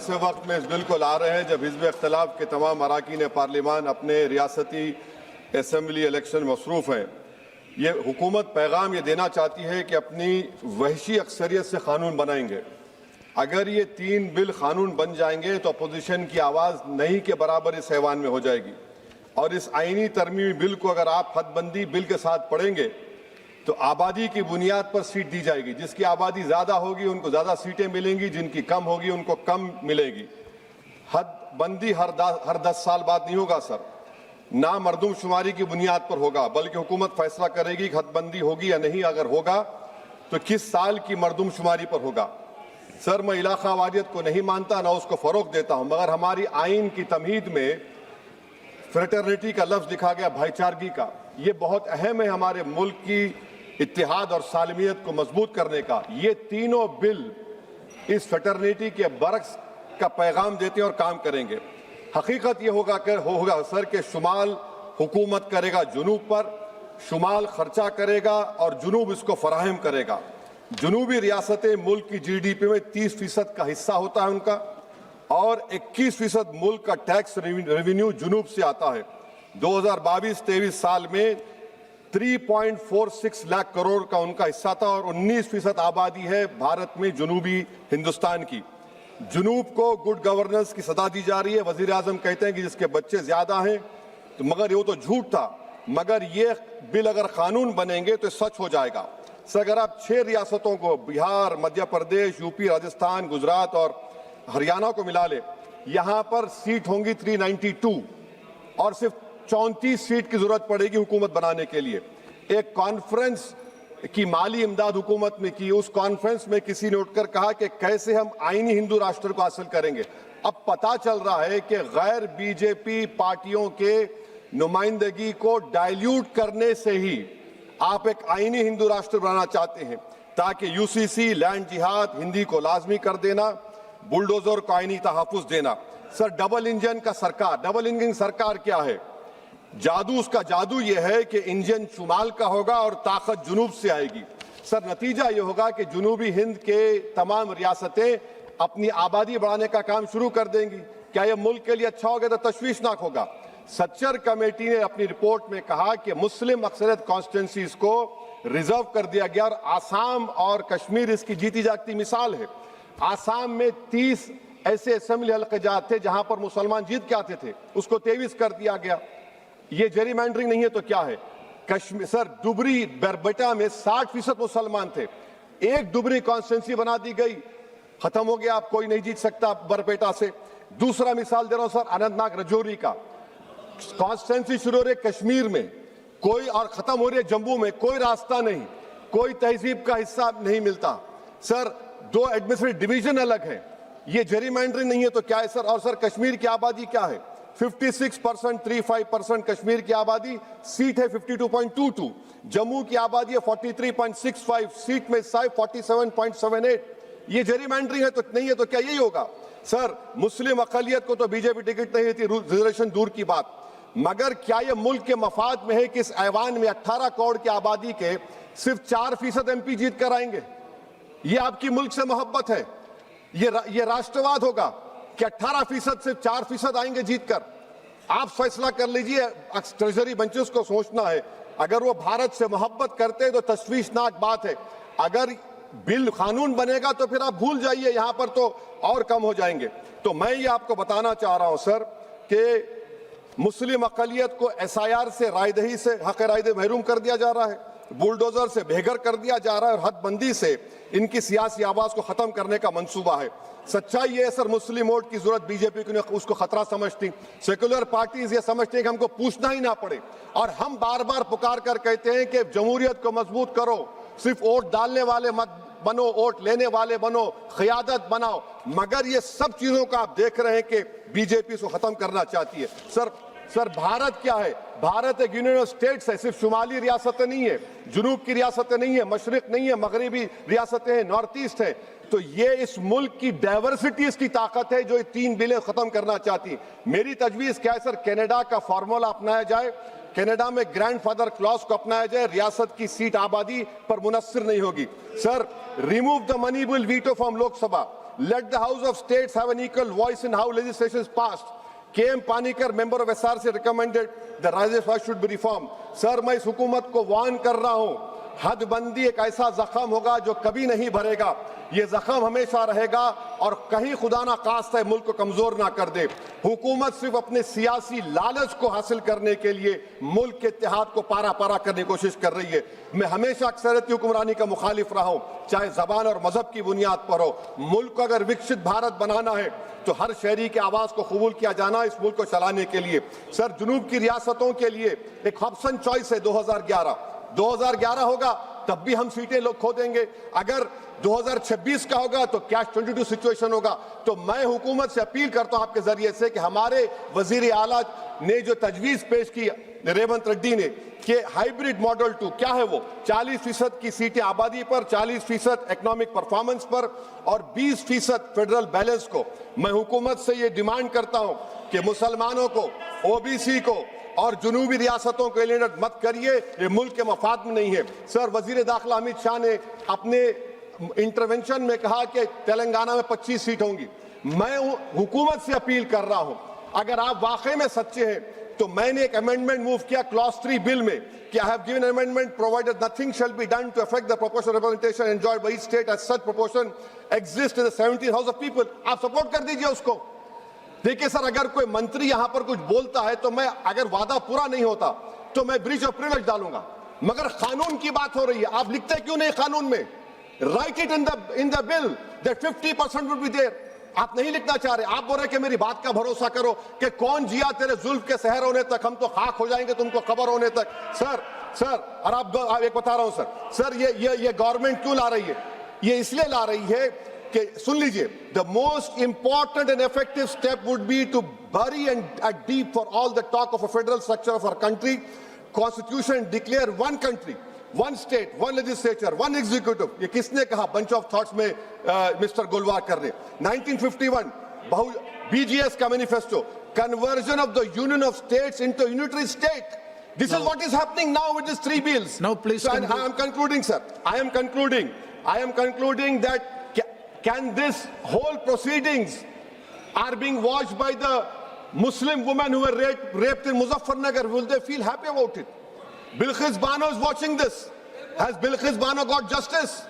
ऐसे वक्त में इस बिल को ला रहे हैं जब हिज़्ब इख्तिलाफ के तमाम अरकान पार्लिमान अपने रियासती असम्बली इलेक्शन मसरूफ़ हैं। ये हुकूमत पैगाम ये देना चाहती है कि अपनी वहशी अक्सरियत से कानून बनाएंगे। अगर ये 3 बिल कानून बन जाएंगे तो अपोजिशन की आवाज़ नहीं के बराबर इस ऐवान में हो जाएगी। और इस आईनी तरमीमी बिल को अगर आप हदबंदी बिल के साथ पढ़ेंगे तो आबादी की बुनियाद पर सीट दी जाएगी। जिसकी आबादी ज़्यादा होगी उनको ज़्यादा सीटें मिलेंगी, जिनकी कम होगी उनको कम मिलेगी। हदबंदी हर 10 साल बाद नहीं होगा सर, ना मरदमशुमारी की बुनियाद पर होगा, बल्कि हुकूमत फैसला करेगी कि हदबंदी होगी या नहीं। अगर होगा तो किस साल की मरदमशुमारी पर होगा। सर, मैं इलाका वारियत को नहीं मानता, ना उसको फ़रोग देता हूँ, मगर हमारी आइन की तमहीद में फ्रेटर्निटी का लफ्ज़ लिखा गया, भाईचारगी का। ये बहुत अहम है हमारे मुल्क की इत्तेहाद और सालमियत को मजबूत करने का। ये तीनों बिल इस फ्रेटर्निटी के बरक्स का पैगाम देते हैं और काम करेंगे। हकीकत ये होगा सर कि शुमाल हुकूमत करेगा जुनूब पर, शुमाल खर्चा करेगा और जुनूब इसको फराहम करेगा। जुनूबी रियासतें मुल्क की GDP में 30% का हिस्सा होता है उनका, और 21% मुल्क का टैक्स रेवेन्यू जुनूब से आता है। 2022-23 साल में 3.46 लाख करोड़ का उनका हिस्सा था और 19% आबादी है भारत में जुनूबी हिंदुस्तान की। जुनूब को गुड गवर्नेंस की सदा दी जा रही है। वजीर आजम कहते हैं कि जिसके बच्चे ज्यादा हैं, तो मगर ये तो झूठ था। मगर ये बिल अगर कानून बनेंगे तो सच हो जाएगा। सर, अगर आप 6 रियासतों को, बिहार, मध्य प्रदेश, यूपी, राजस्थान, गुजरात और हरियाणा को मिला ले, यहां पर सीट होंगी 392 और सिर्फ 34 सीट की जरूरत पड़ेगी हुकूमत बनाने के लिए। एक कॉन्फ्रेंस की माली इमदाद हुकूमत में की, उस कॉन्फ्रेंस में किसी ने उठकर कहा कि कैसे हम आईनी हिंदू राष्ट्र को हासिल करेंगे। अब पता चल रहा है कि गैर बीजेपी पार्टियों के नुमाइंदगी को डाइल्यूट करने से ही आप एक आईनी हिंदू राष्ट्र बनाना चाहते हैं, ताकि यूसीसी, लैंड जिहाद, हिंदी को लाजमी कर देना, बुलडोजर को आईनी तहफ़्फ़ुज़ देना। सर, डबल इंजन का सरकार, डबल इंजन सरकार क्या है? जादू, उसका जादू यह है कि इंजन शुमाल का होगा और ताकत जुनूब से आएगी। सर, नतीजा यह होगा कि जुनूबी हिंद के तमाम रियासतें अपनी आबादी बढ़ाने का काम शुरू कर देंगी। क्या यह मुल्क के लिए अच्छा होगा? तो तशवीशनाक होगा। सच्चर कमेटी ने अपनी रिपोर्ट में कहा कि मुस्लिम अक्सरियत कॉन्स्टिट्यूंसीज को रिजर्व कर दिया गया और आसाम और कश्मीर इसकी जीती जागती मिसाल है। आसाम में 30 ऐसे असेंबली हल्क़ात थे जहां पर मुसलमान जीत के आते थे, उसको 23 कर दिया गया। ये जेरीमैंडरिंग नहीं है तो क्या है? कश्मीर, सर, डुबरी बरबेटा में 60% मुसलमान थे, एक डुबरी कॉन्स्टिट्यूंसी बना दी गई, खत्म हो गया, आप कोई नहीं जीत सकता बरपेटा से। दूसरा मिसाल दे रहा हूं सर, अनंतनाग रजौरी का कॉन्स्टिट्यूंसी शुरू हो रही है कश्मीर में कोई, और खत्म हो रही है जम्मू में, कोई रास्ता नहीं, कोई तहजीब का हिस्सा नहीं मिलता। सर, 2 एडमिनिस्ट्रेटिव डिवीजन अलग है। ये जेरीमैंडरिंग नहीं है तो क्या है सर? और सर, कश्मीर की आबादी क्या है? 56%, 35% कश्मीर की आबादी, सीट है 52.22। जम्मू की आबादी है 43.65, सीट में 47.78। ये जेरीमैंडरिंग है तो नहीं है तो क्या यही होगा? सर, मुस्लिम अकलियत को तो बीजेपी टिकट नहीं देती, रिजर्वेशन दूर की बात, मगर क्या यह मुल्क के मफाद में है कि इस ऐवान में 18 करोड़ की आबादी के सिर्फ 4% MP जीत कर आएंगे? ये आपकी मुल्क से मोहब्बत है? ये राष्ट्रवाद होगा कि 18% सिर्फ 4% आएंगे जीत कर? आप फैसला कर लीजिए। ट्रेजरी बेंचेस को सोचना है, अगर वो भारत से मोहब्बत करते हैं तो तशवीशनाक बात है। अगर बिल कानून बनेगा तो फिर आप भूल जाइए, यहां पर तो और कम हो जाएंगे। तो मैं ये आपको बताना चाह रहा हूं सर कि मुस्लिम अकलियत को SIR से, रायदही से, हक रायदही महरूम कर दिया जा रहा है, बुलडोजर से बेघर कर दिया जा रहा है, और हदबंदी से इनकी सियासी आवाज को खत्म करने का मंसूबा है। सच्चाई ये है सर, मुस्लिम वोट की जरूरत बीजेपी को उसको खतरा समझती, सेकुलर पार्टीज ये समझती हैं कि हमको पूछना ही ना पड़े, और हम बार बार पुकार कर कहते हैं कि जमहूरियत को मजबूत करो, सिर्फ वोट डालने वाले मत बनो, वोट लेने वाले बनो, क़यादत बनाओ। मगर ये सब चीजों का आप देख रहे हैं कि बीजेपी इसको खत्म करना चाहती है। सर, भारत क्या है? भारत एक यूनियन ऑफ स्टेट्स है, सिर्फ शुमाली रियासतें नहीं है, जुनूब की रियासतें नहीं है, मशरिक नहीं है, मगरबी रियासतें हैं, नॉर्थ ईस्ट है। तो ये इस मुल्क की डाइवर्सिटी, इसकी ताकत है जो ये 3 बिलें खत्म करना चाहती है। मेरी तजवीज क्या है सर? कनाडा का फार्मूला अपनाया जाए, कनाडा में ग्रैंडफादर क्लॉज को अपनाया जाए, रियासत की सीट आबादी पर मुनस्सिर नहीं होगी। Sir, remove the money bill veto from Lok Sabha, let the House of States have an equal voice in how legislation is passed. KM Panicker, member of SRC, recommended the Rajya should be reformed. Sir, मैं इस हुकूमत को warn कर रहा हूं, हदबंदी एक ऐसा जख्म होगा जो कभी नहीं भरेगा। ये जख्म हमेशा रहेगा और कहीं खुदा ना खास्ता मुल्क को कमजोर ना कर दे। हुकूमत सिर्फ अपने सियासी लालच को हासिल करने के लिए मुल्क के इत्तेहाद को पारा पारा करने की कोशिश कर रही है। मैं हमेशा अक्सरियती हुक्मरानी का मुखालिफ रहा हूं, चाहे जबान और मजहब की बुनियाद पर हो। मुल्क को अगर विकसित भारत बनाना है तो हर शहरी के आवाज को कबूल किया जाना इस मुल्क को चलाने के लिए। सर, जुनूब की रियासतों के लिए एक ऑप्शन चॉइस है 2011 होगा तब भी हम सीटें लोग खो देंगे। अगर 2026 का होगा तो कैश 22 सिचुएशन होगा। तो मैं हुकूमत से अपील करता हूं आपके जरिए से कि हमारे वजीर आला ने जो तजवीज पेश की रेवंत रेड्डी ने कि हाइब्रिड मॉडल 2 क्या है वो 40% की सीटें आबादी पर, 40% इकोनॉमिक परफॉर्मेंस पर और 20% फेडरल बैलेंस को, मैं हुकूमत से ये डिमांड करता हूं कि मुसलमानों को, ओबीसी को और जुनूबी रियासतों को एलिनेट मत करिए, ये मुल्क के मफाद में नहीं है। सर, वजीर दाखिला अमित शाह ने अपने इंटरवेंशन में कहा कि तेलंगाना में 25 सीट होंगी। मैं हुकूमत से अपील कर रहा हूं, अगर आप वाकई में सच्चे हैं तो मैंने एक अमेंडमेंट मूव किया क्लॉज 3 बिल में कि I have given amendment provided nothing shall be done to affect the proportional representation enjoyed by each state as such proportion exist in the 17 house of people. आप support कर दीजिए उसको। देखिए sir, अगर कोई मंत्री यहां पर कुछ बोलता है तो मैं, अगर वादा पूरा नहीं होता तो मैं ब्रीच ऑफ प्रिविलेज डालूंगा, मगर कानून की बात हो रही है, आप लिखते क्यों नहीं कानून में? Write it in the bill that 50% would be there. आप नहीं लिखना चाह रहे, आप बोल रहे कि मेरी बात का भरोसा करो कि कौन जिया तेरे जुल्फ के शहर होने तक, हम तो खाक हो जाएंगे तुमको खबर होने तक। सर और आप एक बता रहा हूं सर, ये गवर्नमेंट क्यों ला रही है? ये इसलिए ला रही है कि, सुन लीजिए, the most important and effective step would be to bury and deep for all the talk of a federal structure of our country, constitution declare one country, one state, one legislature, one executive। ये किसने कहा? bunch of thoughts में mister गोलवाकर ने 1951 BGS का manifesto, conversion of the union of states into a unitary state। This is what is happening now with these 3 bills। Now please, so, I am concluding, sir, I am concluding that can this whole proceedings are being watched by the Muslim women who were raped in Muzaffarnagar, will they feel happy about it? Bilqis Bano is watching this. Has Bilqis Bano got justice?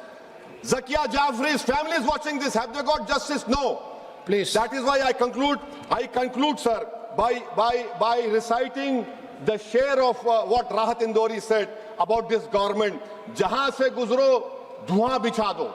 Zakia Jafri's family is watching this. Have they got justice? No. Please. That is why I conclude, sir, by reciting the share of what Rahat Indori said about this government. जहां से गुजरो धुआं बिछा दो,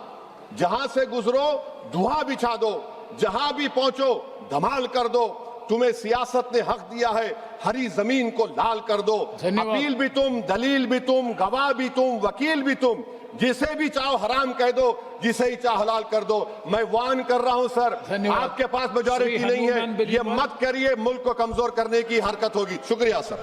जहां से गुजरो धुआं बिछा दो, जहां भी पहुंचो धमाल कर दो। तुम्हें सियासत ने हक दिया है, हरी जमीन को लाल कर दो। अपील भी तुम, दलील भी तुम, गवाह भी तुम, वकील भी तुम, जिसे भी चाहो हराम कह दो, जिसे ही चाहो हलाल कर दो। मैं वार्न कर रहा हूं सर, आपके पास मेजॉरिटी नहीं है, ये मत करिए, मुल्क को कमजोर करने की हरकत होगी। शुक्रिया सर।